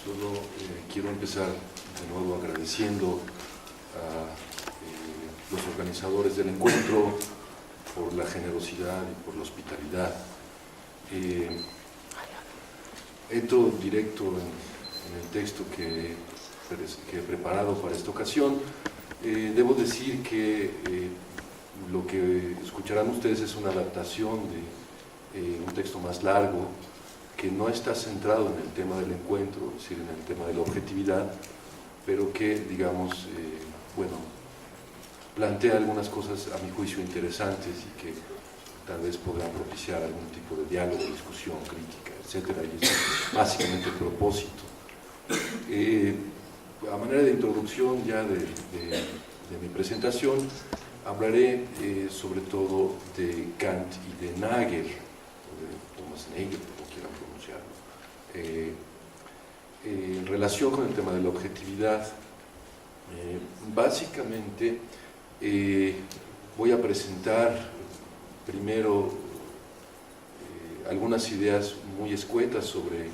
Solo quiero empezar de nuevo agradeciendo a los organizadores del encuentro por la generosidad y por la hospitalidad. Entro directo en el texto que he preparado para esta ocasión. Debo decir que lo que escucharán ustedes es una adaptación de un texto más largo que no está centrado en el tema del encuentro, es decir, en el tema de la objetividad, pero que, digamos, bueno, plantea algunas cosas a mi juicio interesantes y que tal vez podrán propiciar algún tipo de diálogo, discusión, crítica, etc. Y es básicamente el propósito. A manera de introducción ya de mi presentación, hablaré sobre todo de Kant y de Nagel, o de Thomas Nagel, como quieran pronunciarlo, en relación con el tema de la objetividad. Básicamente voy a presentar primero algunas ideas muy escuetas sobre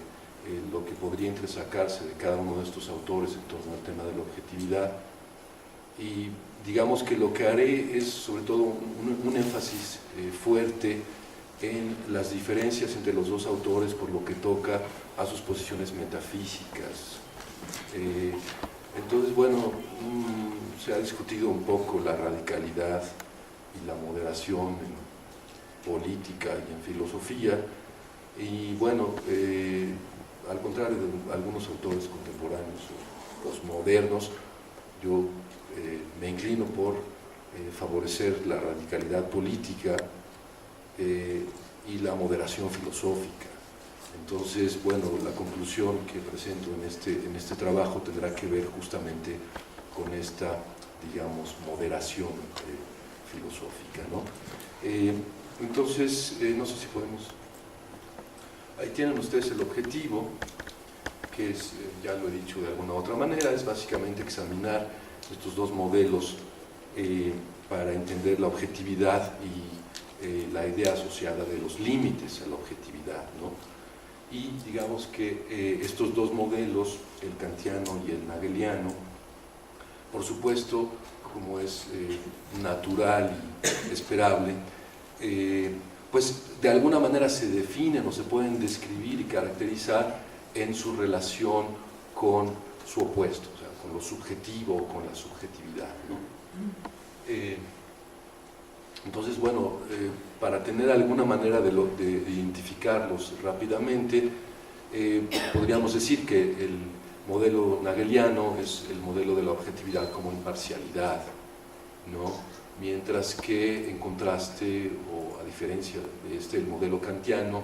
lo que podría entresacarse de cada uno de estos autores en torno al tema de la objetividad, y digamos que lo que haré es sobre todo un énfasis fuerte en las diferencias entre los dos autores por lo que toca a sus posiciones metafísicas. Entonces, bueno, se ha discutido un poco la radicalidad y la moderación en política y en filosofía, y bueno, al contrario de algunos autores contemporáneos o posmodernos, yo me inclino por favorecer la radicalidad política y la moderación filosófica. Entonces, bueno, la conclusión que presento en este trabajo tendrá que ver justamente con esta, digamos, moderación filosófica, ¿no? Entonces, no sé si podemos... Ahí tienen ustedes el objetivo, que es, ya lo he dicho de alguna u otra manera, es básicamente examinar estos dos modelos para entender la objetividad y la idea asociada de los límites a la objetividad, ¿no? Y digamos que estos dos modelos, el kantiano y el nageliano, por supuesto, como es natural y esperable, pues de alguna manera se definen o se pueden describir y caracterizar en su relación con su opuesto, o sea, con lo subjetivo o con la subjetividad, ¿no? Entonces, bueno, para tener alguna manera de identificarlos rápidamente, podríamos decir que el modelo nageliano es el modelo de la objetividad como imparcialidad, ¿no? Mientras que, en contraste o a diferencia de el modelo kantiano,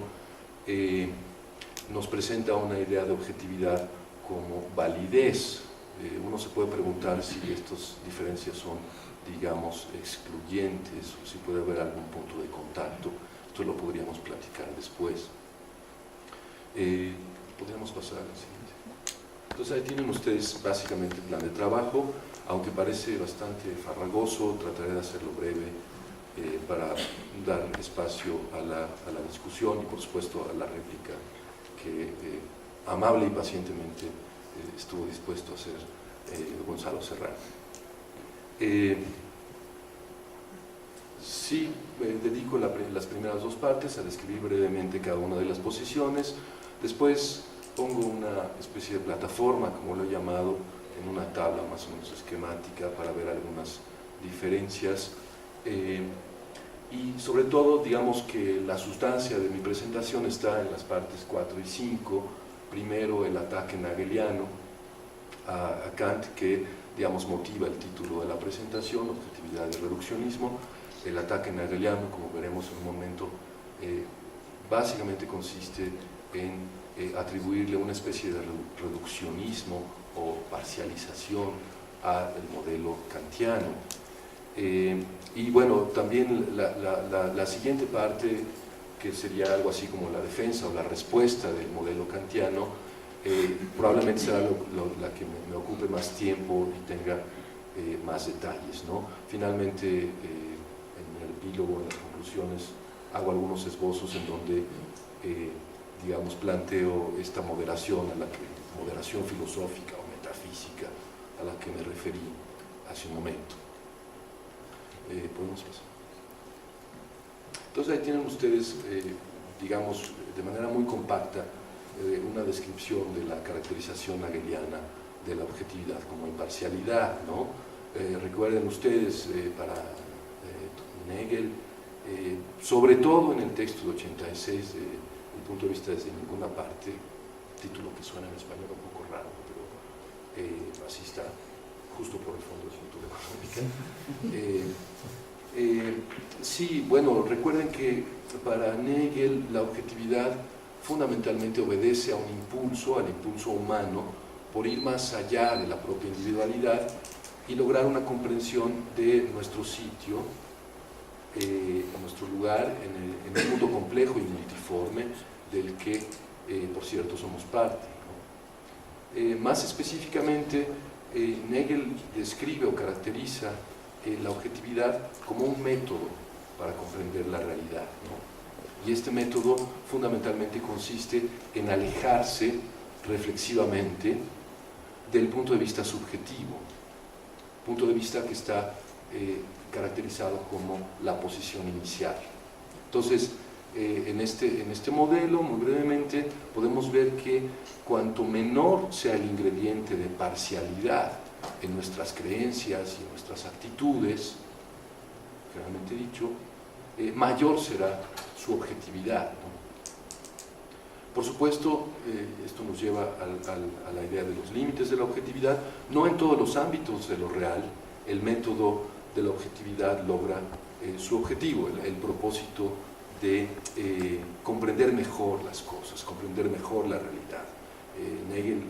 nos presenta una idea de objetividad como validez. Uno se puede preguntar si estas diferencias son, digamos, excluyentes, o si puede haber algún punto de contacto. Esto lo podríamos platicar después. Podríamos pasar al siguiente. Entonces ahí tienen ustedes básicamente el plan de trabajo, aunque parece bastante farragoso, trataré de hacerlo breve para dar espacio a la discusión y por supuesto a la réplica que amable y pacientemente estuvo dispuesto a hacer Gonzalo Serrano. Sí, dedico las primeras dos partes a describir brevemente cada una de las posiciones. Después pongo una especie de plataforma, como lo he llamado, en una tabla más o menos esquemática para ver algunas diferencias. Y sobre todo, digamos que la sustancia de mi presentación está en las partes 4 y 5. Primero, el ataque nageliano a Kant, que, digamos, motiva el título de la presentación, objetividad y reduccionismo. El ataque nageliano, como veremos en un momento, básicamente consiste en atribuirle una especie de reduccionismo o parcialización al modelo kantiano. Y bueno, también la siguiente parte, que sería algo así como la defensa o la respuesta del modelo kantiano, probablemente será la que me ocupe más tiempo y tenga más detalles, ¿no? Finalmente, en el epílogo, en las conclusiones, hago algunos esbozos en donde digamos, planteo esta moderación moderación filosófica o metafísica a la que me referí hace un momento. ¿Podemos pasar? Entonces ahí tienen ustedes, digamos, de manera muy compacta, una descripción de la caracterización hegeliana de la objetividad como imparcialidad, ¿no? Recuerden ustedes, para Hegel, sobre todo en el texto de 86, el punto de vista desde ninguna parte, título que suena en español un poco raro, pero así está, justo por el fondo de cultura económica. Sí, bueno, recuerden que para Hegel la objetividad fundamentalmente obedece a un impulso, al impulso humano, por ir más allá de la propia individualidad y lograr una comprensión de nuestro sitio, nuestro lugar en el mundo complejo y multiforme del que, por cierto, somos parte, ¿no? Más específicamente, Hegel describe o caracteriza la objetividad como un método para comprender la realidad, ¿no? Y este método fundamentalmente consiste en alejarse reflexivamente del punto de vista subjetivo, punto de vista que está caracterizado como la posición inicial. Entonces, en este modelo, muy brevemente, podemos ver que cuanto menor sea el ingrediente de parcialidad en nuestras creencias y en nuestras actitudes, generalmente dicho, mayor será su objetividad, ¿no? Por supuesto, esto nos lleva a la idea de los límites de la objetividad. No en todos los ámbitos de lo real el método de la objetividad logra su objetivo, el propósito de comprender mejor las cosas, comprender mejor la realidad. Hegel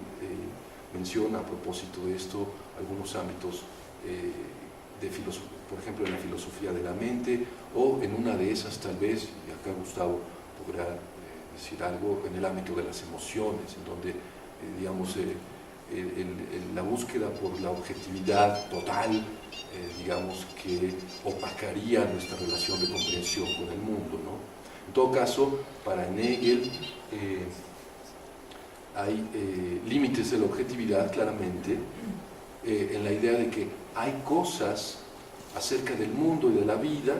menciona a propósito de esto algunos ámbitos por ejemplo en la filosofía de la mente, o en una de esas tal vez, y acá Gustavo podrá decir algo, en el ámbito de las emociones, en donde digamos la búsqueda por la objetividad total, digamos que opacaría nuestra relación de comprensión con el mundo, ¿no? En todo caso, para Hegel hay límites de la objetividad claramente, en la idea de que hay cosas acerca del mundo y de la vida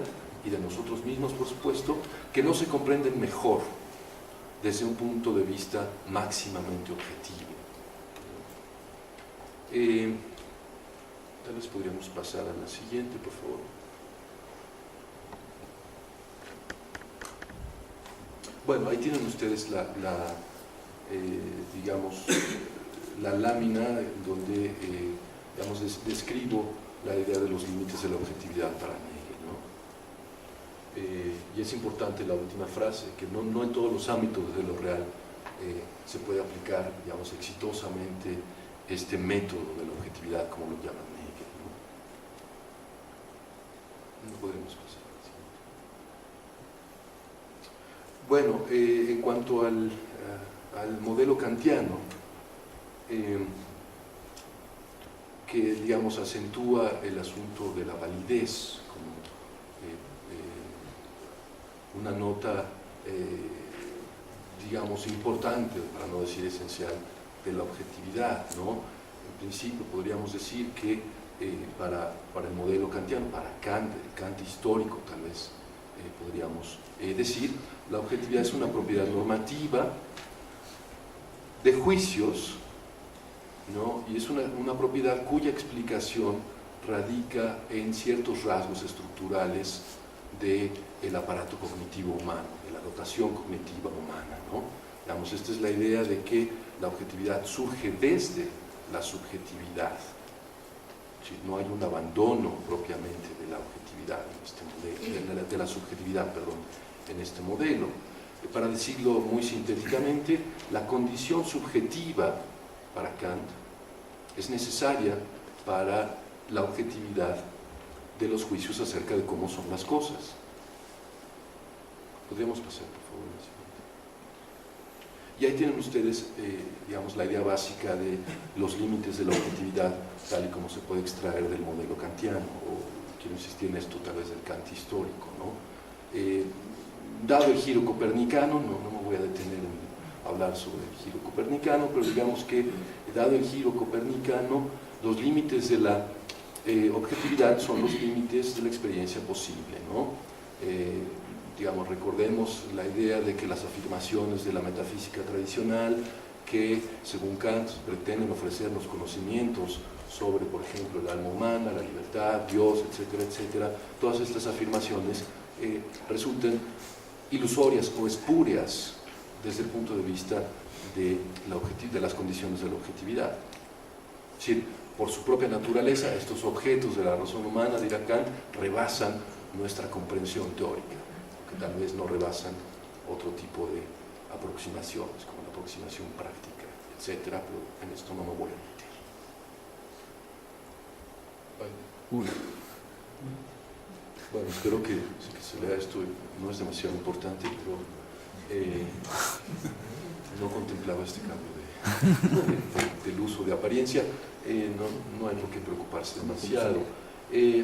y de nosotros mismos, por supuesto, que no se comprenden mejor desde un punto de vista máximamente objetivo. Tal vez podríamos pasar a la siguiente, por favor. Bueno, ahí tienen ustedes digamos, la lámina donde digamos, describo la idea de los límites de la objetividad para Hegel, ¿no? Y es importante la última frase, que no en todos los ámbitos de lo real se puede aplicar, digamos, exitosamente este método de la objetividad, como lo llaman Hegel, ¿no? No podemos pasar. Bueno, en cuanto al modelo kantiano, que, digamos, acentúa el asunto de la validez como una nota, digamos, importante, para no decir esencial, de la objetividad, ¿no? En principio podríamos decir que para el modelo kantiano, para Kant, el Kant histórico tal vez podríamos decir, la objetividad es una propiedad normativa de juicios, ¿no? Y es una propiedad cuya explicación radica en ciertos rasgos estructurales del aparato cognitivo humano, de la dotación cognitiva humana, ¿no? Digamos, esta es la idea de que la objetividad surge desde la subjetividad. ¿Sí? No hay un abandono propiamente de la objetividad en este modelo, de la subjetividad, perdón, en este modelo. Para decirlo muy sintéticamente, la condición subjetiva para Kant es necesaria para la objetividad de los juicios acerca de cómo son las cosas. ¿Podríamos pasar, por favor, a la siguiente? Y ahí tienen ustedes, digamos, la idea básica de los límites de la objetividad, tal y como se puede extraer del modelo kantiano, o quiero insistir en esto, tal vez del Kant histórico, ¿no? Dado el giro copernicano, no me voy a detener hablar sobre el giro copernicano, pero digamos que, dado el giro copernicano, los límites de la objetividad son los límites de la experiencia posible, ¿no? Digamos, recordemos la idea de que las afirmaciones de la metafísica tradicional, que según Kant pretenden ofrecernos conocimientos sobre, por ejemplo, el alma humana, la libertad, Dios, etcétera, etcétera, todas estas afirmaciones resultan ilusorias o espurias desde el punto de vista de las condiciones de la objetividad. Es decir, por su propia naturaleza, estos objetos de la razón humana, dirá Kant, rebasan nuestra comprensión teórica, que tal vez no rebasan otro tipo de aproximaciones, como la aproximación práctica, etcétera, pero en esto no me voy a meter. Bueno, espero que se lea esto, no es demasiado importante, pero no contemplaba este cambio del uso de apariencia, no hay por qué preocuparse demasiado.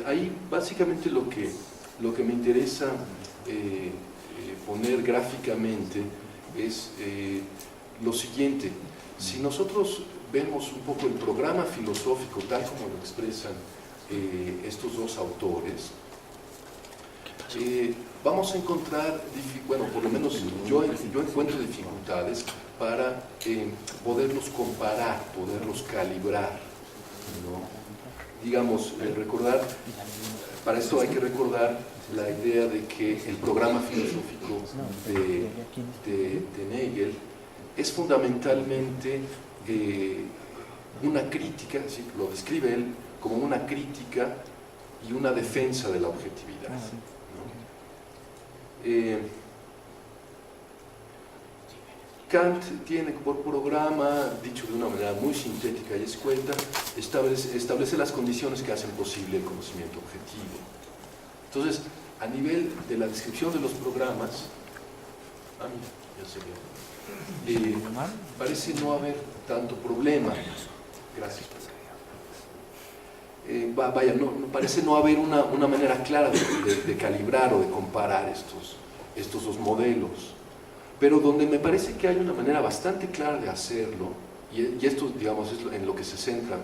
Ahí básicamente lo que me interesa poner gráficamente es lo siguiente. Si nosotros vemos un poco el programa filosófico tal como lo expresan estos dos autores, vamos a encontrar, bueno, por lo menos yo encuentro dificultades para poderlos comparar, poderlos calibrar, ¿no? Digamos, recordar, para esto hay que recordar la idea de que el programa filosófico de Hegel es fundamentalmente una crítica, ¿sí? Lo describe él como una crítica y una defensa de la objetividad, ¿no? Kant tiene por programa, dicho de una manera muy sintética y escueta, establece las condiciones que hacen posible el conocimiento objetivo. Entonces, a nivel de la descripción de los programas, parece no haber tanto problema. Gracias. Parece no haber una manera clara de calibrar o de comparar estos dos modelos, pero donde me parece que hay una manera bastante clara de hacerlo, y esto, digamos, es en lo que se centra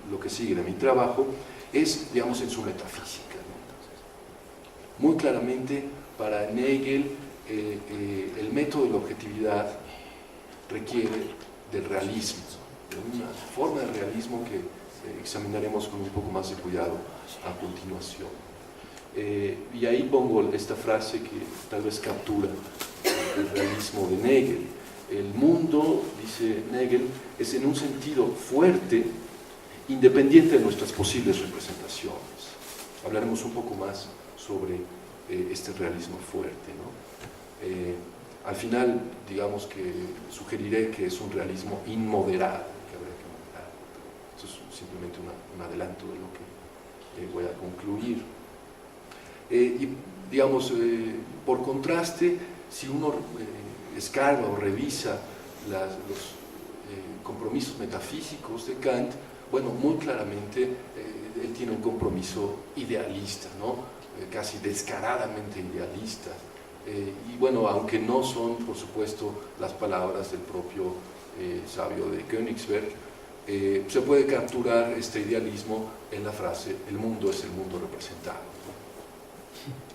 lo que sigue de mi trabajo, es, digamos, en su metafísica, ¿no? Muy claramente, para Hegel, el método de la objetividad requiere del realismo, de una forma de realismo que examinaremos con un poco más de cuidado a continuación. Y ahí pongo esta frase que tal vez captura el realismo de Hegel. El mundo, dice Hegel, es en un sentido fuerte, independiente de nuestras posibles representaciones. Hablaremos un poco más sobre este realismo fuerte, ¿no? Al final, digamos que sugeriré que es un realismo inmoderado, que habría que moderar, pero esto es simplemente un adelanto de lo que voy a concluir. Y digamos, por contraste, si uno escarba o revisa los compromisos metafísicos de Kant, bueno, muy claramente él tiene un compromiso idealista, ¿no? Casi descaradamente idealista. Y bueno, aunque no son, por supuesto, las palabras del propio sabio de Königsberg, se puede capturar este idealismo en la frase: el mundo es el mundo representado, ¿no?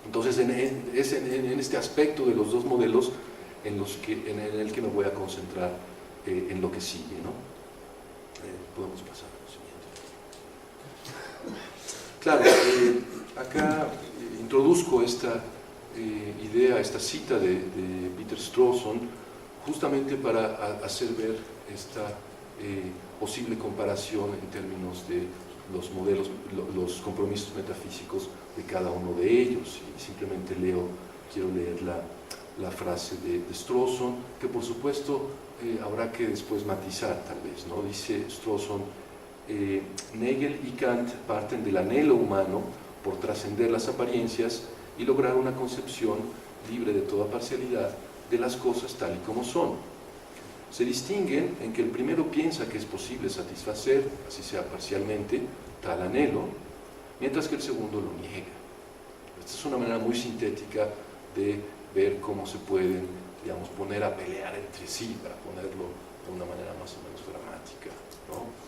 Entonces, es en este aspecto de los dos modelos en el que me voy a concentrar en lo que sigue, ¿no? Podemos pasar a lo siguiente. Claro, acá introduzco esta idea, esta cita de Peter Strawson, justamente para hacer ver esta posible comparación en términos de los modelos, los compromisos metafísicos de cada uno de ellos. Y simplemente quiero leer la frase de Strawson, que por supuesto habrá que después matizar tal vez, ¿no? Dice Strawson: Hegel y Kant parten del anhelo humano por trascender las apariencias y lograr una concepción libre de toda parcialidad de las cosas tal y como son. Se distinguen en que el primero piensa que es posible satisfacer, así sea parcialmente, tal anhelo, mientras que el segundo lo niega. Esta es una manera muy sintética de ver cómo se pueden digamos, poner a pelear entre sí, para ponerlo de una manera más o menos dramática, ¿no?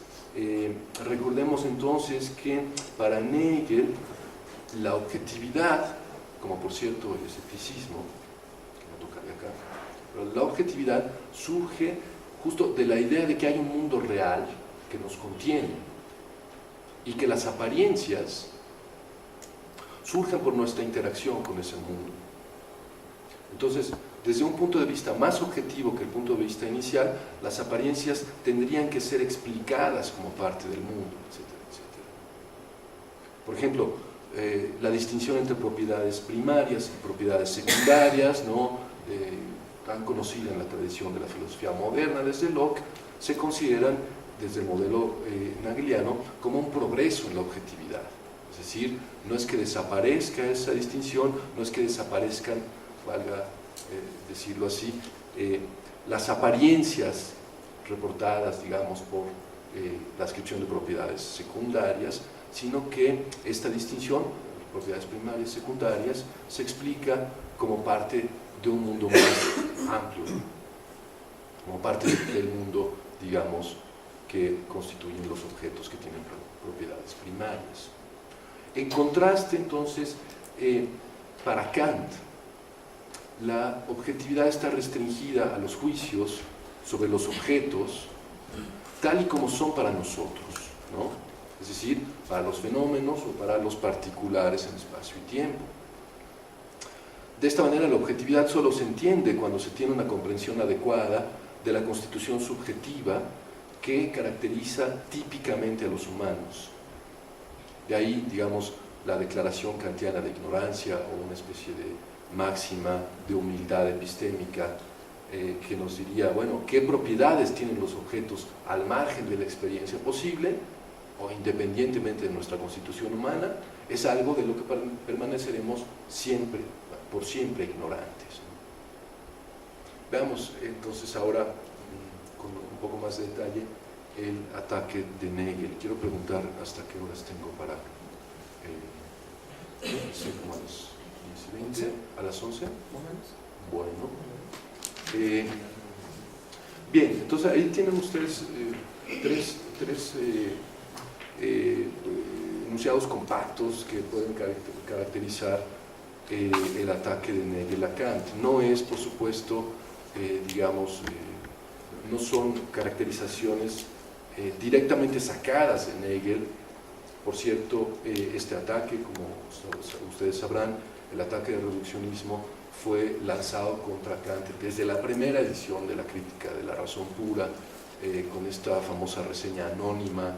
Recordemos entonces que para Hegel la objetividad, como por cierto el escepticismo, que no tocaré acá, pero la objetividad surge justo de la idea de que hay un mundo real que nos contiene y que las apariencias surgen por nuestra interacción con ese mundo. Entonces, desde un punto de vista más objetivo que el punto de vista inicial, las apariencias tendrían que ser explicadas como parte del mundo, etcétera, etcétera. Por ejemplo, la distinción entre propiedades primarias y propiedades secundarias, ¿no? Tan conocida en la tradición de la filosofía moderna desde Locke, se consideran desde el modelo hegeliano como un progreso en la objetividad. Es decir, no es que desaparezca esa distinción, no es que desaparezcan, valga decirlo así, las apariencias reportadas, digamos, por la descripción de propiedades secundarias, sino que esta distinción, propiedades primarias y secundarias, se explica como parte de un mundo más amplio, como parte del mundo, digamos, que constituyen los objetos que tienen propiedades primarias. En contraste, entonces, para Kant, la objetividad está restringida a los juicios sobre los objetos tal y como son para nosotros, ¿no? Es decir, para los fenómenos o para los particulares en espacio y tiempo. De esta manera, la objetividad solo se entiende cuando se tiene una comprensión adecuada de la constitución subjetiva que caracteriza típicamente a los humanos. De ahí, digamos, la declaración kantiana de ignorancia o una especie de máxima de humildad epistémica que nos diría, bueno, ¿qué propiedades tienen los objetos al margen de la experiencia posible o independientemente de nuestra constitución humana? Es algo de lo que permaneceremos siempre, por siempre ignorantes, ¿no? Veamos entonces ahora con un poco más de detalle el ataque de Hegel. Quiero preguntar hasta qué horas tengo para como a las 10:20, a las 11. Bueno. Bien, entonces ahí tienen ustedes tres enunciados compactos que pueden caracterizar el ataque de Hegel a Kant. No es, por supuesto, digamos, no son caracterizaciones directamente sacadas de Hegel. Por cierto, este ataque, como ustedes sabrán, el ataque de reduccionismo fue lanzado contra Kant desde la primera edición de la Crítica de la Razón Pura, con esta famosa reseña anónima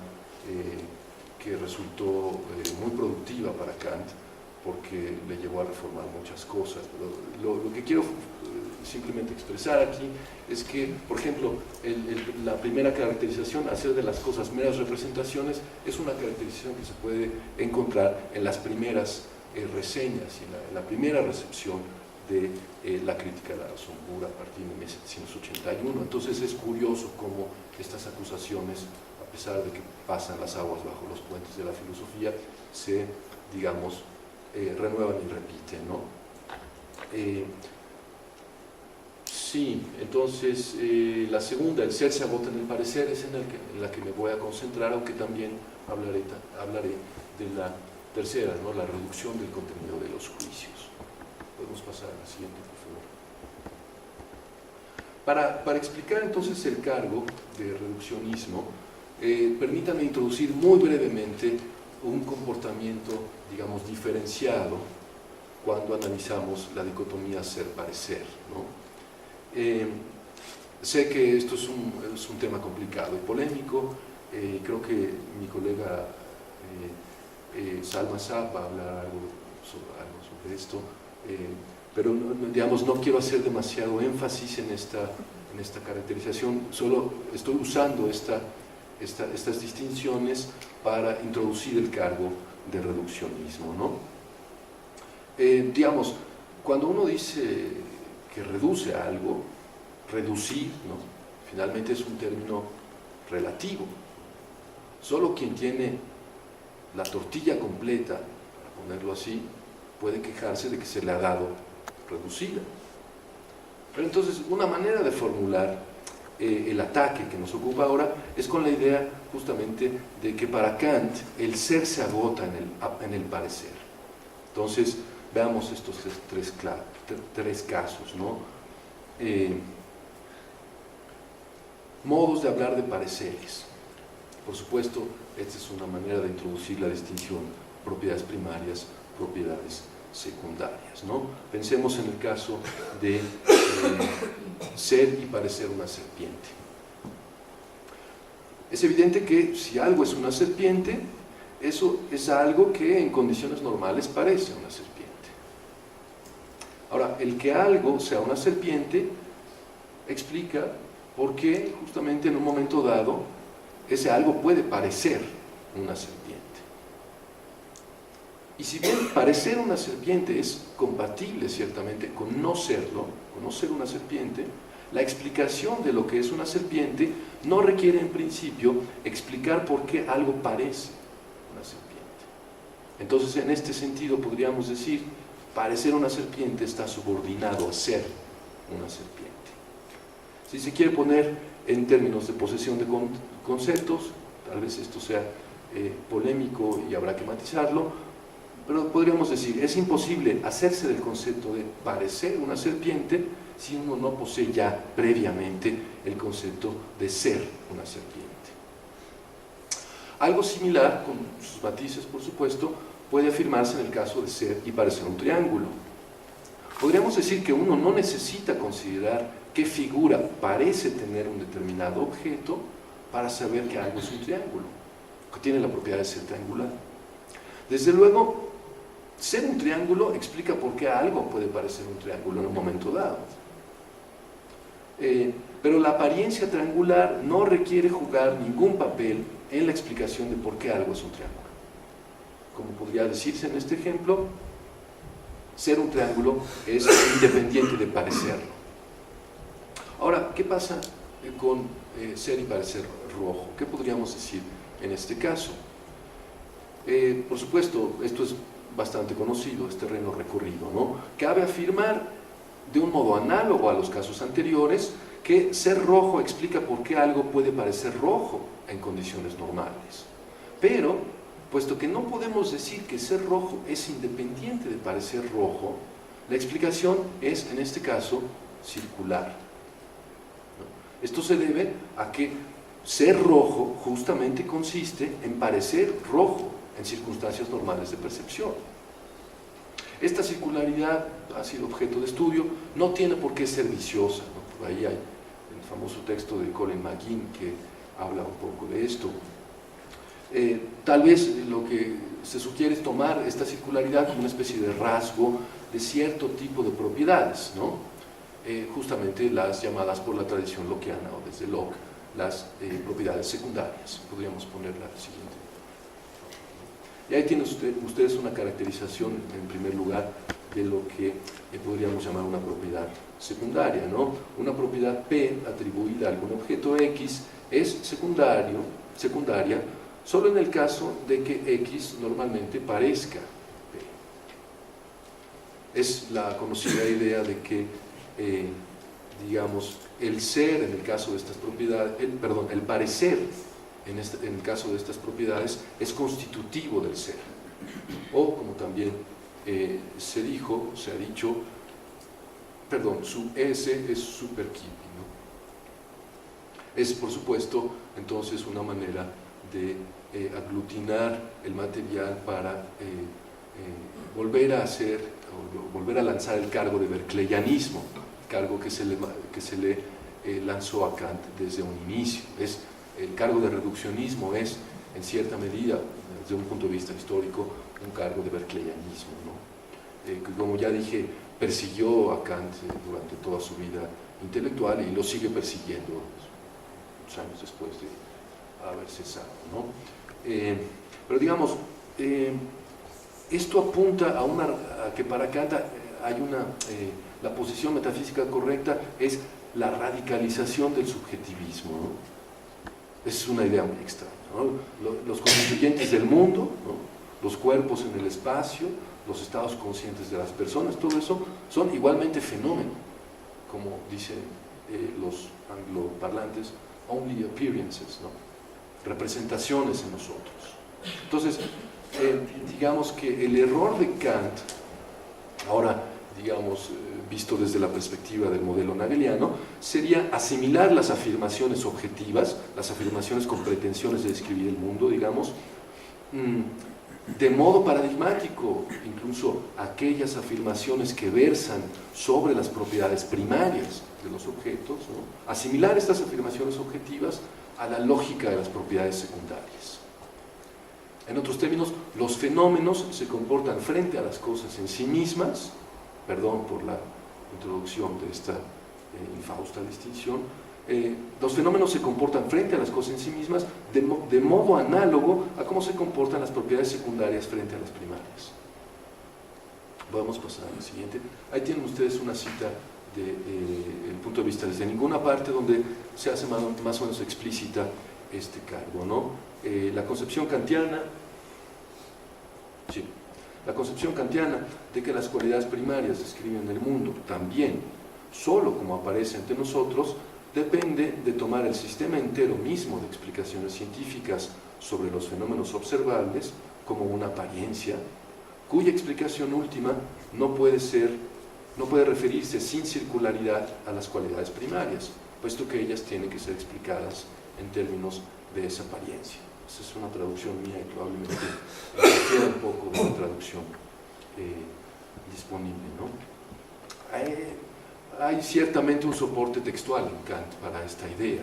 que resultó muy productiva para Kant, porque le llevó a reformar muchas cosas. Pero lo que quiero simplemente expresar aquí es que, por ejemplo, la primera caracterización, hacer de las cosas meras representaciones, es una caracterización que se puede encontrar en las primeras reseñas y en la primera recepción de la Crítica de la Razón Pura a partir de 1781. Entonces es curioso cómo estas acusaciones, a pesar de que pasan las aguas bajo los puentes de la filosofía, se, digamos, renuevan y repiten, ¿no? Sí, entonces la segunda, el ser se agota en el parecer, es en la que me voy a concentrar, aunque también hablaré de la tercera, ¿no? La reducción del contenido de los juicios. Podemos pasar a la siguiente, por favor. Para explicar entonces el cargo de reduccionismo, permítanme introducir muy brevemente un comportamiento, digamos, diferenciado cuando analizamos la dicotomía ser-parecer, ¿no? Sé que esto es un tema complicado y polémico. Creo que mi colega Salma Saab va a hablar algo sobre esto, pero digamos, no quiero hacer demasiado énfasis en esta caracterización, solo estoy usando estas distinciones para introducir el cargo de reduccionismo, ¿no? Digamos, cuando uno dice que reduce a algo, reducir, ¿no? Finalmente es un término relativo. Solo quien tiene la tortilla completa, para ponerlo así, puede quejarse de que se le ha dado reducida. Pero entonces, una manera de formular el ataque que nos ocupa ahora es con la idea justamente de que para Kant el ser se agota en el parecer. Entonces, veamos estos tres casos, ¿no? Modos de hablar de pareceres. Por supuesto, esta es una manera de introducir la distinción propiedades primarias, propiedades secundarias, ¿no? Pensemos en el caso de ser y parecer una serpiente. Es evidente que si algo es una serpiente, eso es algo que en condiciones normales parece una serpiente. Ahora, el que algo sea una serpiente explica por qué justamente en un momento dado ese algo puede parecer una serpiente. Y si bien parecer una serpiente es compatible ciertamente con no serlo, con no ser una serpiente, la explicación de lo que es una serpiente no requiere en principio explicar por qué algo parece una serpiente. Entonces, en este sentido podríamos decir, parecer una serpiente está subordinado a ser una serpiente. Si se quiere poner en términos de posesión de conceptos, tal vez esto sea polémico y habrá que matizarlo, pero podríamos decir, es imposible hacerse del concepto de parecer una serpiente si uno no posee ya previamente el concepto de ser una serpiente. Algo similar, con sus matices por supuesto, puede afirmarse en el caso de ser y parecer un triángulo. Podríamos decir que uno no necesita considerar qué figura parece tener un determinado objeto para saber que algo es un triángulo, que tiene la propiedad de ser triangular. Desde luego, ser un triángulo explica por qué algo puede parecer un triángulo en un momento dado. Pero la apariencia triangular no requiere jugar ningún papel en la explicación de por qué algo es un triángulo. Como podría decirse en este ejemplo, ser un triángulo es independiente de parecerlo. Ahora, ¿qué pasa con ser y parecer rojo? ¿Qué podríamos decir en este caso? Por supuesto, esto es bastante conocido, es terreno recorrido, ¿no? Cabe afirmar, de un modo análogo a los casos anteriores, que ser rojo explica por qué algo puede parecer rojo en condiciones normales. Pero, puesto que no podemos decir que ser rojo es independiente de parecer rojo, la explicación es, en este caso, circular. Esto se debe a que ser rojo justamente consiste en parecer rojo en circunstancias normales de percepción. Esta circularidad ha sido objeto de estudio, no tiene por qué ser viciosa, ¿no? Por ahí hay el famoso texto de Colin McGinn que habla un poco de esto. Tal vez lo que se sugiere es tomar esta circularidad como una especie de rasgo de cierto tipo de propiedades, ¿no? Justamente las llamadas por la tradición lockeana o desde Locke, las propiedades secundarias. Podríamos poner la siguiente. Y ahí tienen ustedes una caracterización, en primer lugar, de lo que podríamos llamar una propiedad secundaria, ¿no? Una propiedad P atribuida a algún objeto X es secundaria solo en el caso de que X normalmente parezca P. Es la conocida idea de que, digamos, el ser en el caso de estas propiedades, el parecer en el caso de estas propiedades es constitutivo del ser. O, como también se ha dicho, su S es superkeeping, ¿no? Es, por supuesto, entonces una manera de aglutinar el material para volver a lanzar el cargo de berkeleyanismo, cargo que se le lanzó a Kant desde un inicio. El cargo de reduccionismo es, en cierta medida, desde un punto de vista histórico, un cargo de berkeleyanismo, ¿no? Que, como ya dije, persiguió a Kant durante toda su vida intelectual y lo sigue persiguiendo unos años después de haber cesado, ¿no? Pero digamos, esto apunta a que para Kant hay la posición metafísica correcta es la radicalización del subjetivismo, ¿no? Es una idea muy extraña, ¿no? Los constituyentes del mundo, ¿no? Los cuerpos en el espacio, los estados conscientes de las personas, todo eso son igualmente fenómenos. como dicen los angloparlantes, only appearances, ¿no? Representaciones en nosotros. Entonces, digamos que el error de Kant, ahora, digamos, visto desde la perspectiva del modelo nageliano, sería asimilar las afirmaciones objetivas, las afirmaciones con pretensiones de describir el mundo, digamos, de modo paradigmático, incluso aquellas afirmaciones que versan sobre las propiedades primarias de los objetos, ¿no? Asimilar estas afirmaciones objetivas a la lógica de las propiedades secundarias. En otros términos, los fenómenos se comportan frente a las cosas en sí mismas, perdón por la introducción de esta infausta distinción, los fenómenos se comportan frente a las cosas en sí mismas de modo análogo a cómo se comportan las propiedades secundarias frente a las primarias. Vamos a pasar a la siguiente. Ahí tienen ustedes una cita del punto de vista desde ninguna parte donde se hace más o menos explícita este cargo, ¿no? La concepción kantiana, sí, la concepción kantiana de que las cualidades primarias describen el mundo también, solo como aparece ante nosotros, depende de tomar el sistema entero mismo de explicaciones científicas sobre los fenómenos observables como una apariencia, cuya explicación última no puede referirse sin circularidad a las cualidades primarias, puesto que ellas tienen que ser explicadas en términos de esa apariencia. Esa es una traducción mía y probablemente queda un poco de la traducción disponible, ¿no? Hay ciertamente un soporte textual en Kant para esta idea,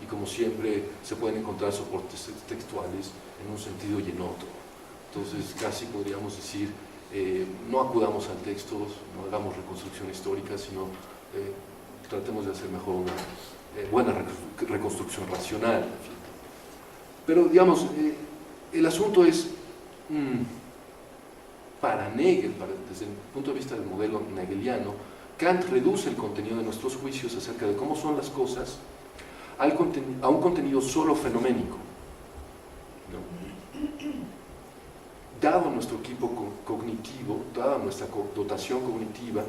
y como siempre se pueden encontrar soportes textuales en un sentido y en otro. Entonces casi podríamos decir, no acudamos al texto, no hagamos reconstrucción histórica, sino tratemos de hacer mejor una buena reconstrucción racional, en fin. Pero digamos, el asunto es, para Hegel, desde el punto de vista del modelo hegeliano, Kant reduce el contenido de nuestros juicios acerca de cómo son las cosas a un contenido solo fenoménico, ¿no? Dado nuestro equipo cognitivo, dada nuestra dotación cognitiva,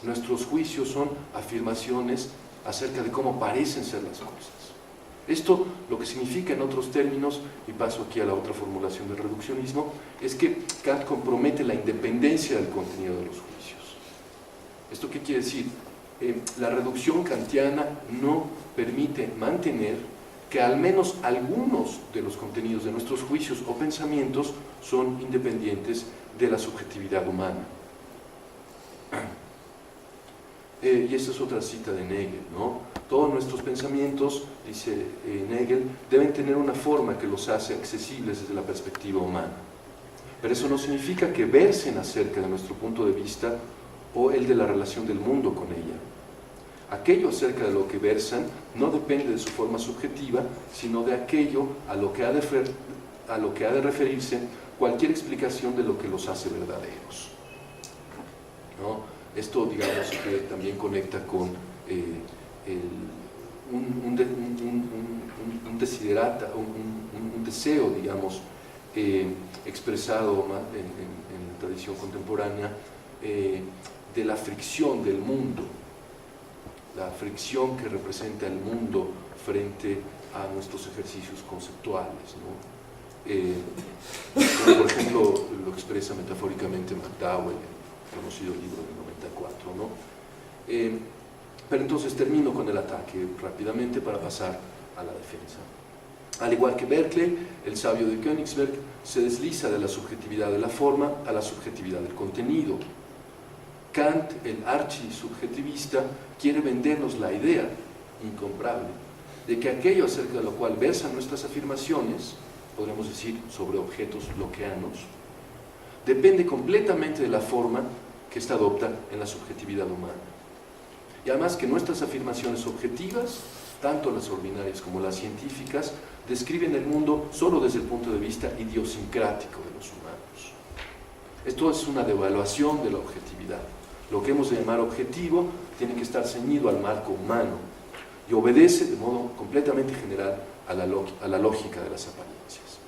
nuestros juicios son afirmaciones acerca de cómo parecen ser las cosas. Esto lo que significa en otros términos, y paso aquí a la otra formulación del reduccionismo, es que Kant compromete la independencia del contenido de los juicios. ¿Esto qué quiere decir? La reducción kantiana no permite mantener que al menos algunos de los contenidos de nuestros juicios o pensamientos son independientes de la subjetividad humana. Y esta es otra cita de Hegel, ¿no? Todos nuestros pensamientos, dice Hegel, deben tener una forma que los hace accesibles desde la perspectiva humana. Pero eso no significa que versen acerca de nuestro punto de vista o el de la relación del mundo con ella. Aquello acerca de lo que versan no depende de su forma subjetiva, sino de aquello a lo que ha de referirse cualquier explicación de lo que los hace verdaderos, ¿no? Esto, digamos, que también conecta con un desiderata, un deseo, digamos, expresado en la tradición contemporánea, de la fricción del mundo, la fricción que representa el mundo frente a nuestros ejercicios conceptuales, ¿no? Como por ejemplo lo expresa metafóricamente McDowell, el conocido libro del 94, ¿no? Pero entonces termino con el ataque rápidamente para pasar a la defensa. Al igual que Berkeley, el sabio de Königsberg se desliza de la subjetividad de la forma a la subjetividad del contenido. Kant, el archisubjetivista, quiere vendernos la idea incomparable de que aquello acerca de lo cual versan nuestras afirmaciones, podríamos decir sobre objetos lockeanos, depende completamente de la forma que ésta adopta en la subjetividad humana. Y además que nuestras afirmaciones objetivas, tanto las ordinarias como las científicas, describen el mundo solo desde el punto de vista idiosincrático de los humanos. Esto es una devaluación de la objetividad. Lo que hemos de llamar objetivo tiene que estar ceñido al marco humano y obedece de modo completamente general a la lógica de las apariencias.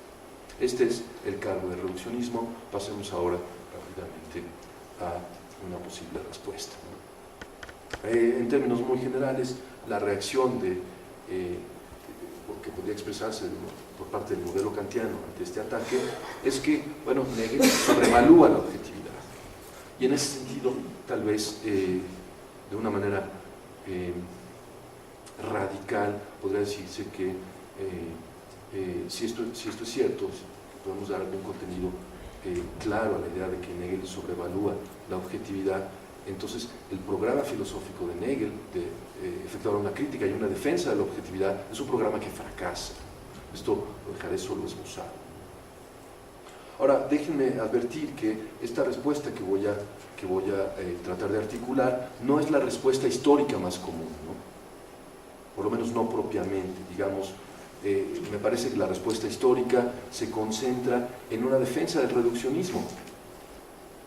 Este es el cargo del reduccionismo. Pasemos ahora rápidamente a una posible respuesta, ¿no? En términos muy generales, la reacción que podría expresarse por parte del modelo kantiano ante este ataque es que, bueno, Hegel sobrevalúa la objetividad. Y en ese sentido, tal vez de una manera radical, podría decirse que si esto es cierto, podemos dar algún contenido claro a la idea de que Hegel sobrevalúa la objetividad. Entonces, el programa filosófico de Hegel de efectuar una crítica y una defensa de la objetividad es un programa que fracasa. Esto lo dejaré solo esbozado. Ahora, déjenme advertir que esta respuesta que voy a tratar de articular no es la respuesta histórica más común, ¿no? Por lo menos no propiamente, digamos. Me parece que la respuesta histórica se concentra en una defensa del reduccionismo,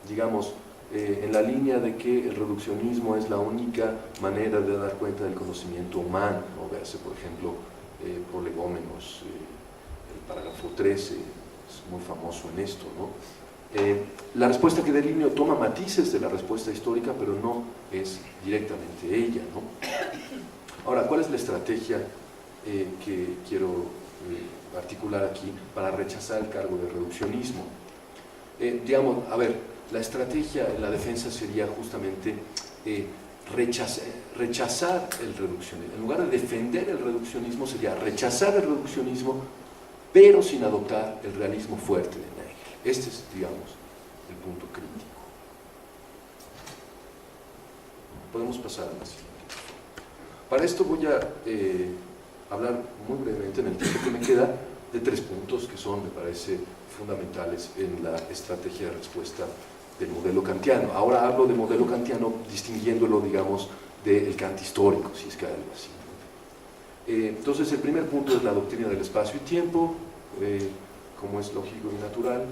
digamos, en la línea de que el reduccionismo es la única manera de dar cuenta del conocimiento humano, ¿no? Véase, por ejemplo, Prolegómenos, el parágrafo 13, es muy famoso en esto, ¿no? La respuesta que delineo toma matices de la respuesta histórica, pero no es directamente ella, ¿no? Ahora, ¿cuál es la estrategia que quiero articular aquí para rechazar el cargo de reduccionismo? Digamos, a ver, la estrategia en la defensa sería justamente rechazar el reduccionismo. En lugar de defender el reduccionismo, sería rechazar el reduccionismo, pero sin adoptar el realismo fuerte de Hegel. Este es, digamos, el punto crítico. Podemos pasar a la siguiente. Para esto voy a hablar muy brevemente en el tiempo que me queda de 3 puntos que son, me parece, fundamentales en la estrategia de respuesta del modelo kantiano. Ahora hablo de modelo kantiano distinguiéndolo, digamos, del Kant histórico, si es que hay algo así. Entonces, el primer punto es la doctrina del espacio y tiempo, como es lógico y natural,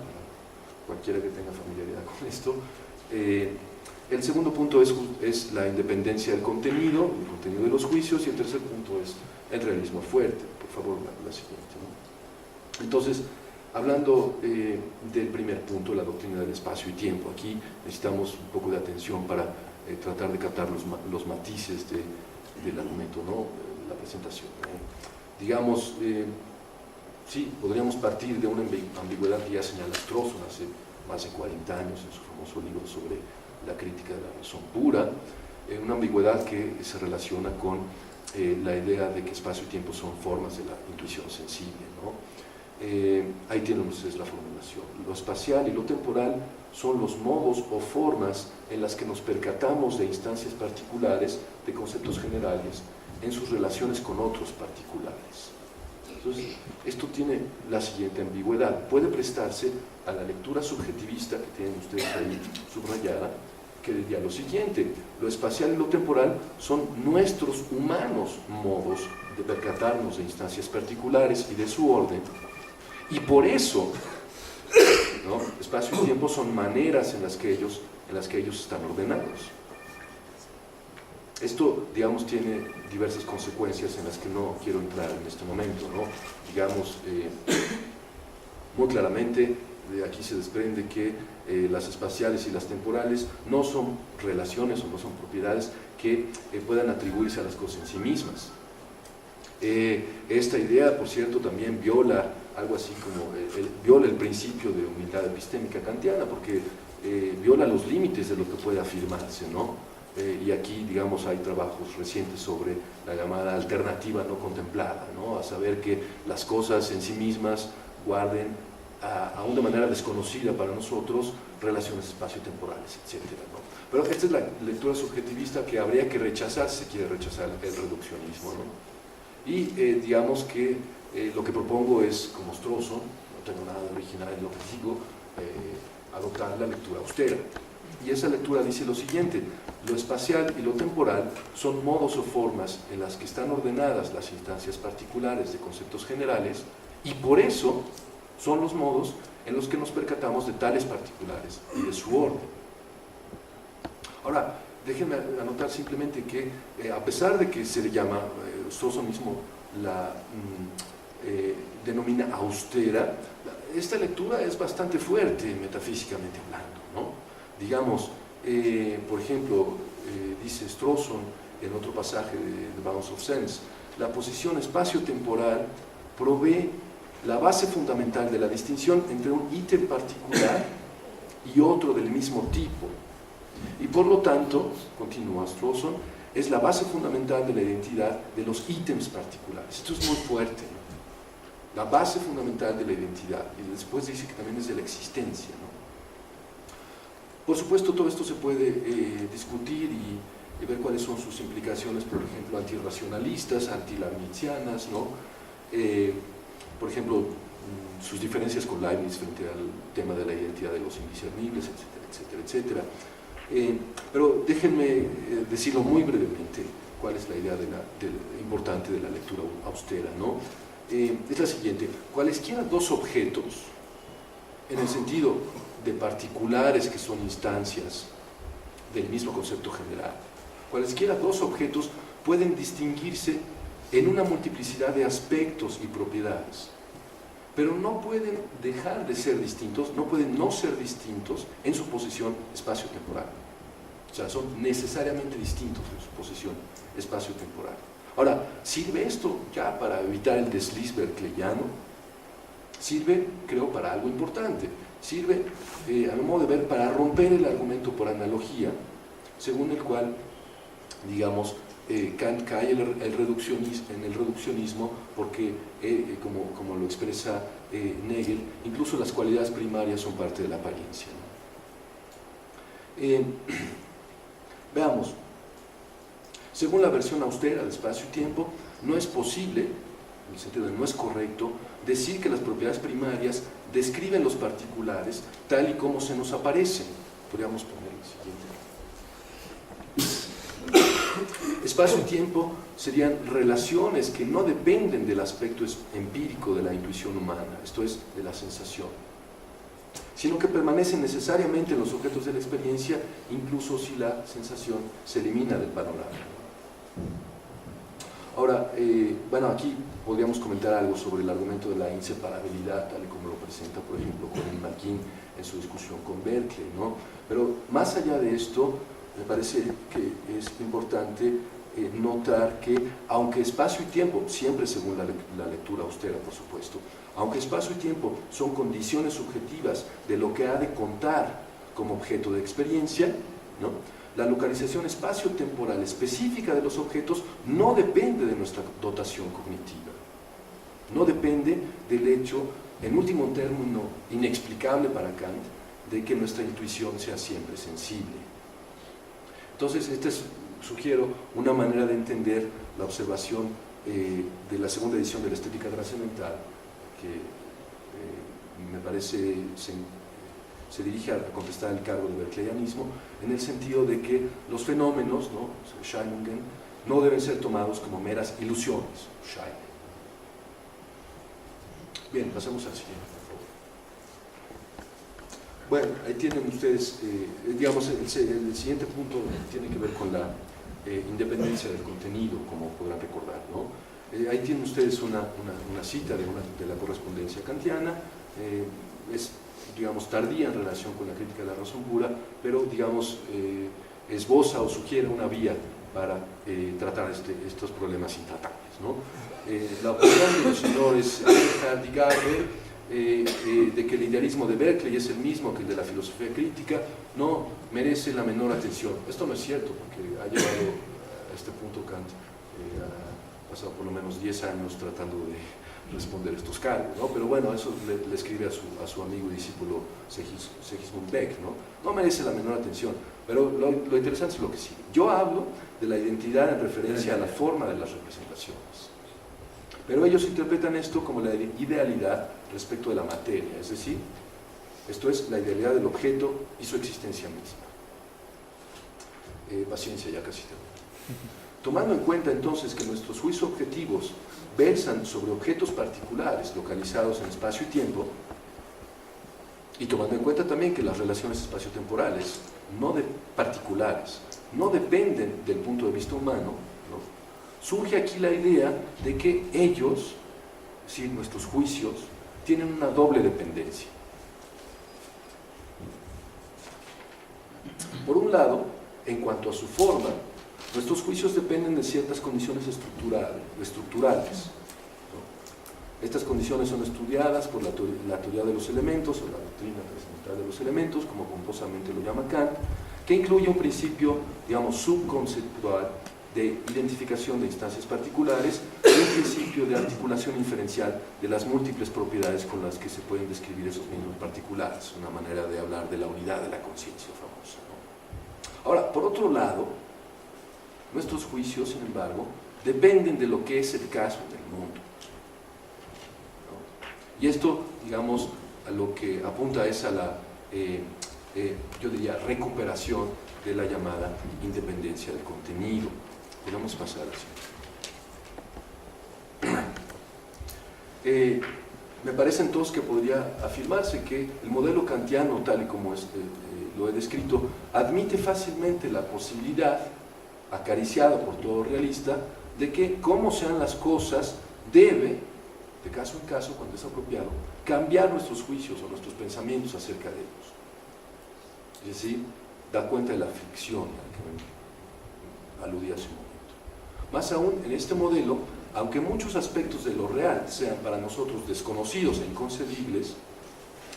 cualquiera que tenga familiaridad con esto. El segundo punto es la independencia del contenido, el contenido de los juicios, y el tercer punto es el realismo fuerte. Por favor, la siguiente, ¿no? Entonces, hablando del primer punto, la doctrina del espacio y tiempo, aquí necesitamos un poco de atención para tratar de captar los matices del argumento, ¿no? La presentación, ¿no? Digamos, sí, podríamos partir de una ambigüedad que ya señala Strawson hace más de 40 años en su famoso libro sobre la crítica de la razón pura, una ambigüedad que se relaciona con la idea de que espacio y tiempo son formas de la intuición sensible, ¿no? Ahí tienen ustedes la formulación. Lo espacial y lo temporal son los modos o formas en las que nos percatamos de instancias particulares, de conceptos generales, en sus relaciones con otros particulares. Entonces, esto tiene la siguiente ambigüedad. Puede prestarse a la lectura subjetivista que tienen ustedes ahí subrayada, que diría lo siguiente: lo espacial y lo temporal son nuestros humanos modos de percatarnos de instancias particulares y de su orden, y por eso, ¿no?, espacio y tiempo son maneras en las que ellos están ordenados. Esto, digamos, tiene diversas consecuencias en las que no quiero entrar en este momento, ¿no? Digamos, muy claramente, de aquí se desprende que las espaciales y las temporales no son relaciones o no son propiedades que puedan atribuirse a las cosas en sí mismas. Esta idea, por cierto, también viola algo así como viola el principio de humildad epistémica kantiana, porque viola los límites de lo que puede afirmarse, ¿no? Y aquí, digamos, hay trabajos recientes sobre la llamada alternativa no contemplada, ¿no? A saber que las cosas en sí mismas guarden, aún de manera desconocida para nosotros, relaciones espacio-temporales, etc., ¿no? Pero esta es la lectura subjetivista que habría que rechazar si se quiere rechazar el reduccionismo, ¿no? Y digamos que lo que propongo es, como Strawson, no tengo nada de original en lo que digo, adoptar la lectura austera. Y esa lectura dice lo siguiente: lo espacial y lo temporal son modos o formas en las que están ordenadas las instancias particulares de conceptos generales, y por eso son los modos en los que nos percatamos de tales particulares y de su orden. Ahora, déjenme anotar simplemente que a pesar de que se le llama, Strawson mismo la denomina austera, esta lectura es bastante fuerte metafísicamente hablando, ¿no? Digamos, por ejemplo, dice Strawson en otro pasaje de The Bounds of Sense, la posición espacio-temporal provee la base fundamental de la distinción entre un ítem particular y otro del mismo tipo. Y por lo tanto, continúa Strawson, es la base fundamental de la identidad de los ítems particulares. Esto es muy fuerte, ¿no? La base fundamental de la identidad. Y después dice que también es de la existencia, ¿no? Por supuesto, todo esto se puede discutir y ver cuáles son sus implicaciones, por ejemplo, antirracionalistas, anti-leibnizianas, ¿no? Por ejemplo, sus diferencias con Leibniz frente al tema de la identidad de los indiscernibles, etcétera, etcétera, etcétera. Pero déjenme decirlo muy brevemente cuál es la idea importante de la lectura austera, ¿no? Es la siguiente: cualesquiera dos objetos, en el sentido de particulares que son instancias del mismo concepto general, cualesquiera dos objetos pueden distinguirse en una multiplicidad de aspectos y propiedades, pero no pueden dejar de ser distintos, no pueden no ser distintos en su posición espacio-temporal. O sea, son necesariamente distintos en su posición espacio-temporal. Ahora, ¿sirve esto ya para evitar el desliz berkeleyano? Sirve, creo, para algo importante. Sirve, a mi modo de ver, para romper el argumento por analogía, según el cual, digamos, Kant cae en el reduccionismo porque, como lo expresa Hegel, incluso las cualidades primarias son parte de la apariencia, ¿no? Veamos, según la versión austera de espacio y tiempo, no es posible, en el sentido de no es correcto, decir que las propiedades primarias describen los particulares tal y como se nos aparecen. Podríamos poner el siguiente. Espacio y tiempo serían relaciones que no dependen del aspecto empírico de la intuición humana, esto es, de la sensación, sino que permanecen necesariamente en los objetos de la experiencia, incluso si la sensación se elimina del panorama. Ahora, bueno, aquí podríamos comentar algo sobre el argumento de la inseparabilidad, tal y como lo presenta, por ejemplo, Colin McKean en su discusión con Berkeley, ¿no? Pero más allá de esto, me parece que es importante notar que, aunque espacio y tiempo, siempre según la lectura austera, por supuesto, aunque espacio y tiempo son condiciones subjetivas de lo que ha de contar como objeto de experiencia, ¿no?, la localización espacio-temporal específica de los objetos no depende de nuestra dotación cognitiva, no depende del hecho, en último término, inexplicable para Kant, de que nuestra intuición sea siempre sensible. Entonces, sugiero una manera de entender la observación de la segunda edición de la Estética Trascendental, que me parece se dirige a contestar el cargo de berkeleyanismo, en el sentido de que los fenómenos, ¿no?, Scheinungen, no deben ser tomados como meras ilusiones. Schein. Bien, pasemos al siguiente, por favor. Bueno, ahí tienen ustedes, digamos, el siguiente punto tiene que ver con la independencia del contenido, como podrán recordar, ¿no? Ahí tienen ustedes una cita de la correspondencia kantiana, es, digamos, tardía en relación con la crítica de la razón pura, pero, digamos, esboza o sugiere una vía para tratar estos problemas intratables, ¿no? La opinión de los señores Eckhardt y Garber de que el idealismo de Berkeley es el mismo que el de la filosofía crítica no merece la menor atención. Esto no es cierto, porque ha llevado a este punto Kant, ha pasado por lo menos 10 años tratando de responder estos cargos, ¿no? Pero bueno, eso le escribe a su amigo y discípulo Sigismund Beck, ¿no? No merece la menor atención, pero lo interesante es lo que sigue. Yo hablo de la identidad en referencia a la forma de las representaciones, pero ellos interpretan esto como la idealidad respecto de la materia, es decir, esto es la idealidad del objeto y su existencia misma. Paciencia, ya casi termino. Tomando en cuenta entonces que nuestros juicios objetivos versan sobre objetos particulares localizados en espacio y tiempo, y tomando en cuenta también que las relaciones espaciotemporales particulares no dependen del punto de vista humano, ¿no?, surge aquí la idea de que ellos, es decir, nuestros juicios, tienen una doble dependencia. Por un lado, en cuanto a su forma, nuestros juicios dependen de ciertas condiciones estructurales. Estas condiciones son estudiadas por la teoría de los elementos, o la doctrina trascendental de los elementos, como pomposamente lo llama Kant, que incluye un principio, digamos, subconceptual de identificación de instancias particulares y un principio de articulación inferencial de las múltiples propiedades con las que se pueden describir esos mismos particulares, una manera de hablar de la unidad de la conciencia famosa, ¿no? Ahora, por otro lado, nuestros juicios, sin embargo, dependen de lo que es el caso del mundo. Y esto, digamos, a lo que apunta es a la, yo diría, recuperación de la llamada independencia del contenido. Podemos pasar así. Me parece entonces que podría afirmarse que el modelo kantiano, tal y como lo he descrito, admite fácilmente la posibilidad, acariciada por todo realista, de que cómo sean las cosas debe, de caso en caso, cuando es apropiado, cambiar nuestros juicios o nuestros pensamientos acerca de ellos. Es decir, da cuenta de la ficción a la que aludí hace un momento. Más aún, en este modelo, aunque muchos aspectos de lo real sean para nosotros desconocidos e inconcebibles,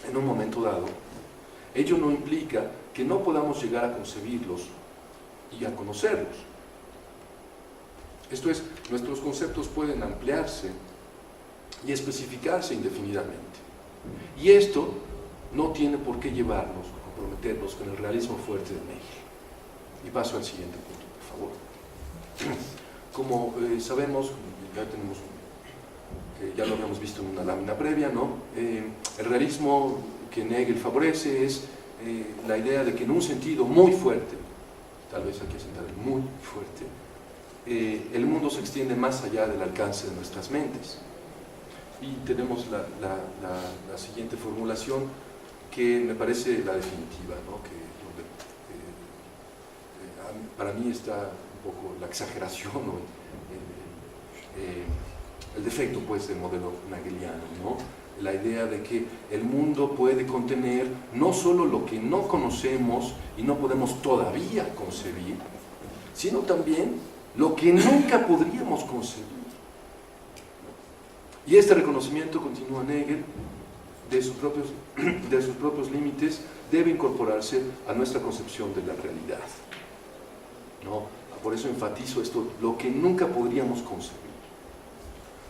en un momento dado, ello no implica que no podamos llegar a concebirlos y a conocerlos. Esto es, nuestros conceptos pueden ampliarse y especificarse indefinidamente. Y esto no tiene por qué llevarnos a comprometernos con el realismo fuerte de Hegel. Y paso al siguiente punto, por favor. Como sabemos, ya lo habíamos visto en una lámina previa, ¿no? El realismo que Hegel favorece es la idea de que en un sentido muy fuerte, tal vez aquí asentar el muy fuerte, el mundo se extiende más allá del alcance de nuestras mentes. Y tenemos la siguiente formulación que me parece la definitiva, ¿no? Para mí está un poco la exageración o el defecto, pues, del modelo hegeliano, ¿no? La idea de que el mundo puede contener no solo lo que no conocemos y no podemos todavía concebir, sino también lo que nunca podríamos concebir. Y este reconocimiento, continúa Hegel, de sus propios límites, debe incorporarse a nuestra concepción de la realidad, ¿no? Por eso enfatizo esto, lo que nunca podríamos concebir.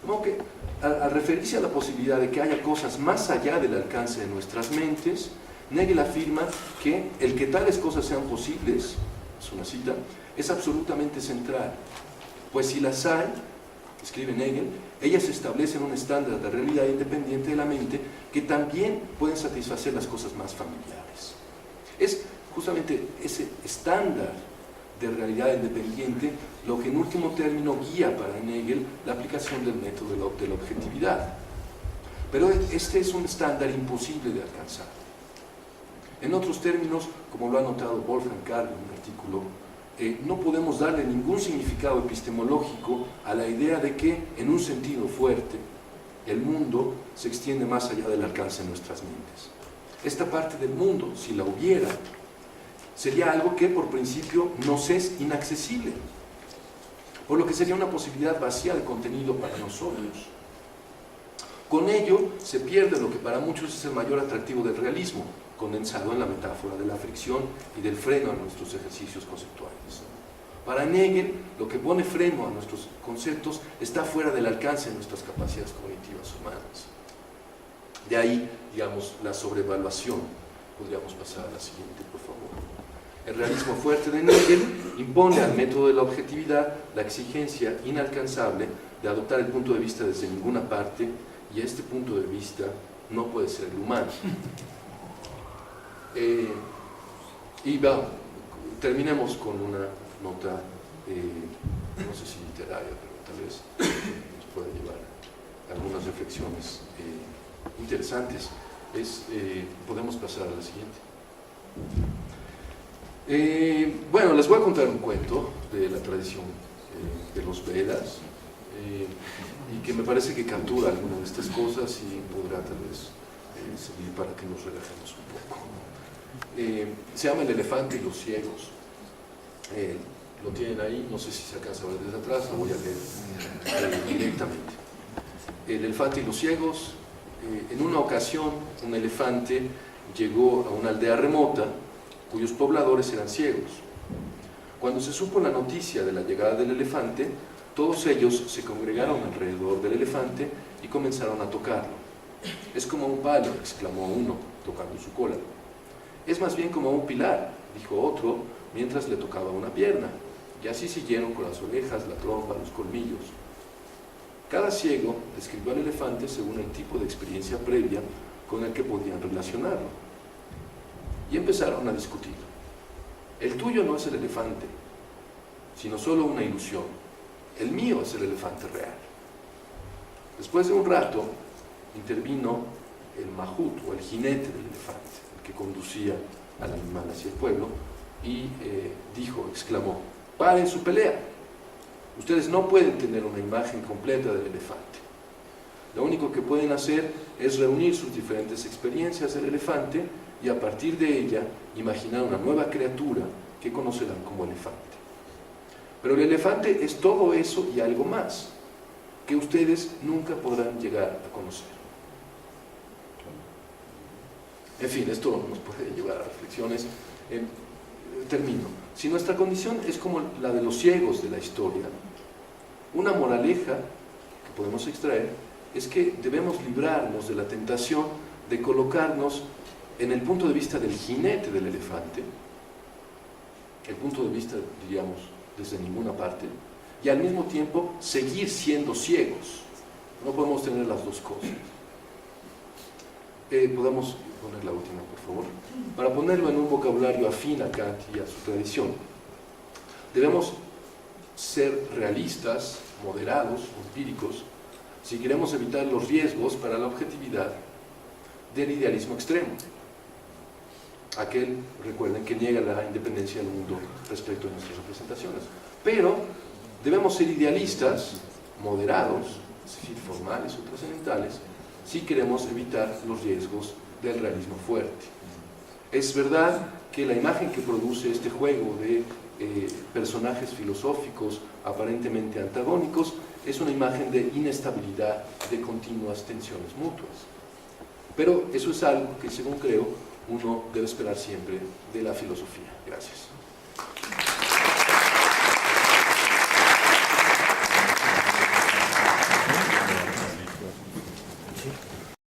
¿No? Que al referirse a la posibilidad de que haya cosas más allá del alcance de nuestras mentes, Hegel afirma que el que tales cosas sean posibles, es una cita, es absolutamente central, pues si las hay, escribe Hegel, ellas establecen un estándar de realidad independiente de la mente que también pueden satisfacer las cosas más familiares. Es justamente ese estándar de realidad independiente lo que en último término guía para Hegel la aplicación del método de la objetividad. Pero este es un estándar imposible de alcanzar. En otros términos, como lo ha notado Wolfgang Karl en un artículo, no podemos darle ningún significado epistemológico a la idea de que, en un sentido fuerte, el mundo se extiende más allá del alcance de nuestras mentes. Esta parte del mundo, si la hubiera, sería algo que por principio nos es inaccesible, por lo que sería una posibilidad vacía de contenido para nosotros. Con ello se pierde lo que para muchos es el mayor atractivo del realismo, condensado en la metáfora de la fricción y del freno a nuestros ejercicios conceptuales. Para Hegel, lo que pone freno a nuestros conceptos está fuera del alcance de nuestras capacidades cognitivas humanas. De ahí, digamos, la sobrevaluación. Podríamos pasar a la siguiente, por favor. El realismo fuerte de Hegel impone al método de la objetividad la exigencia inalcanzable de adoptar el punto de vista desde ninguna parte, y este punto de vista no puede ser el humano. Y terminemos con una nota, no sé si literaria, pero tal vez nos pueda llevar a algunas reflexiones interesantes. Podemos pasar a la siguiente. Bueno, les voy a contar un cuento de la tradición de los Vedas, y que me parece que captura algunas de estas cosas y podrá tal vez servir para que nos relajemos un poco. Se llama El elefante y los ciegos. Lo tienen ahí, no sé si se alcanza a ver desde atrás, lo voy a leer directamente. El elefante y los ciegos. En una ocasión, un elefante llegó a una aldea remota cuyos pobladores eran ciegos. Cuando se supo la noticia de la llegada del elefante, todos ellos se congregaron alrededor del elefante y comenzaron a tocarlo. «Es como un palo», exclamó uno, tocando su cola. «Es más bien como un pilar», dijo otro, mientras le tocaba una pierna, y así siguieron con las orejas, la trompa, los colmillos. Cada ciego describió al elefante según el tipo de experiencia previa con el que podían relacionarlo. Y empezaron a discutir. «El tuyo no es el elefante, sino solo una ilusión. El mío es el elefante real». Después de un rato, intervino el mahut, o el jinete del elefante, el que conducía al animal hacia el pueblo, y exclamó: «¡Paren su pelea! Ustedes no pueden tener una imagen completa del elefante. Lo único que pueden hacer es reunir sus diferentes experiencias del elefante y a partir de ella imaginar una nueva criatura que conocerán como elefante. Pero el elefante es todo eso y algo más, que ustedes nunca podrán llegar a conocer». En fin, esto nos puede llevar a reflexiones. Termino. Si nuestra condición es como la de los ciegos de la historia, una moraleja que podemos extraer es que debemos librarnos de la tentación de colocarnos en el punto de vista del jinete del elefante, el punto de vista, diríamos, desde ninguna parte, y al mismo tiempo seguir siendo ciegos. No podemos tener las dos cosas. Podemos poner la última, por favor. Para ponerlo en un vocabulario afín a Kant y a su tradición, debemos ser realistas, moderados, empíricos, si queremos evitar los riesgos para la objetividad del idealismo extremo. Aquel, recuerden, que niega la independencia del mundo respecto a nuestras representaciones. Pero debemos ser idealistas, moderados, es decir, formales o trascendentales, si queremos evitar los riesgos del realismo fuerte. Es verdad que la imagen que produce este juego de personajes filosóficos aparentemente antagónicos es una imagen de inestabilidad, de continuas tensiones mutuas. Pero eso es algo que, según creo, uno debe esperar siempre de la filosofía. Gracias.